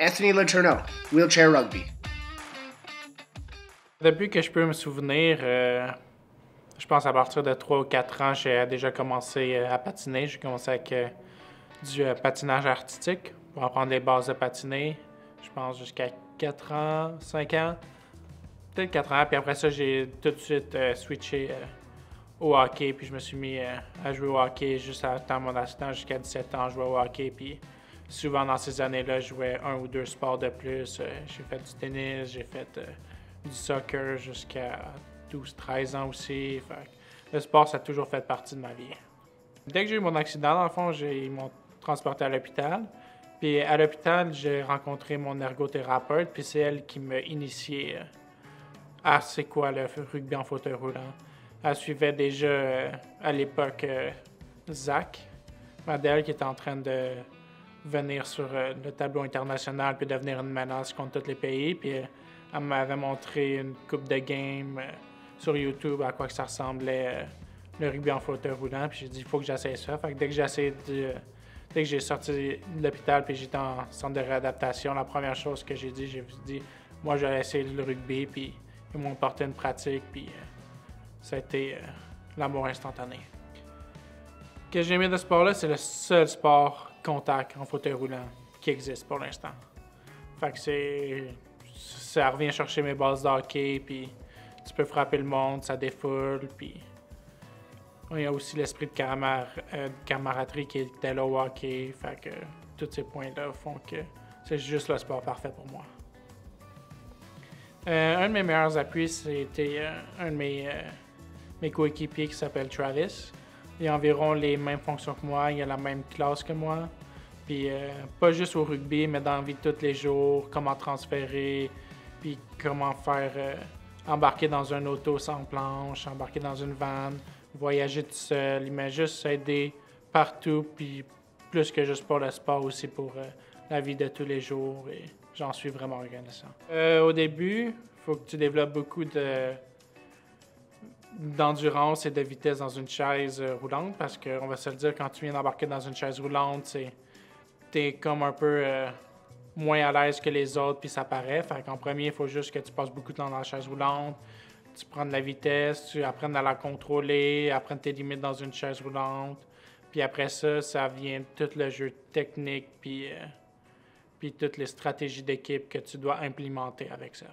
Anthony Letourneau, Wheelchair Rugby. Depuis que je peux me souvenir, je pense à partir de 3 ou 4 ans, j'ai déjà commencé à patiner. J'ai commencé avec du patinage artistique pour apprendre les bases de patiner. Je pense jusqu'à 4 ans, 5 ans, peut-être 4 ans. Puis après ça, j'ai tout de suite switché au hockey. Puis je me suis mis à jouer au hockey juste à mon accident. Jusqu'à 17 ans, je jouais au hockey. Puis souvent dans ces années-là, je jouais 1 ou 2 sports de plus. J'ai fait du tennis, j'ai fait du soccer jusqu'à 12-13 ans aussi. Fait que le sport, ça a toujours fait partie de ma vie. Dès que j'ai eu mon accident, dans le fond, ils m'ont transporté à l'hôpital. Puis à l'hôpital, j'ai rencontré mon ergothérapeute, puis c'est elle qui m'a initié à c'est quoi le rugby en fauteuil roulant. Elle suivait déjà à l'époque Zach Madel qui était en train de venir sur le tableau international puis devenir une menace contre tous les pays. Puis elle m'avait montré une coupe de games sur YouTube à quoi que ça ressemblait le rugby en fauteuil roulant. Puis j'ai dit il faut que j'essaie ça. Fait que dès que j'ai sorti de l'hôpital puis j'étais en centre de réadaptation, la première chose que j'ai dit moi je vais essayer le rugby. Puis ils m'ont porté une pratique puis ça a été l'amour instantané. Ce que j'ai aimé de ce sport-là, c'est le seul sport contact en fauteuil roulant qui existe pour l'instant. Fait que ça revient chercher mes bases de hockey, puis tu peux frapper le monde, ça défoule, puis il y a aussi l'esprit de camaraderie qui était là au hockey. Fait que tous ces points-là font que c'est juste le sport parfait pour moi. Un de mes meilleurs appuis, c'était un de mes coéquipiers qui s'appelle Travis. Il a environ les mêmes fonctions que moi, il a la même classe que moi. Puis pas juste au rugby, mais dans la vie de tous les jours, comment transférer, puis comment faire embarquer dans un auto sans planche, embarquer dans une van, voyager tout seul. Il m'a juste aidé partout, puis plus que juste pour le sport, aussi pour la vie de tous les jours. Et j'en suis vraiment reconnaissant. Au début, il faut que tu développes beaucoup d'endurance et de vitesse dans une chaise roulante, parce qu'on va se le dire, quand tu viens d'embarquer dans une chaise roulante, t'es comme un peu moins à l'aise que les autres, puis ça paraît. Fait qu'en premier, il faut juste que tu passes beaucoup de temps dans la chaise roulante, tu prends de la vitesse, tu apprennes à la contrôler, apprendre tes limites dans une chaise roulante. Puis après ça vient tout le jeu technique, puis toutes les stratégies d'équipe que tu dois implémenter avec ça.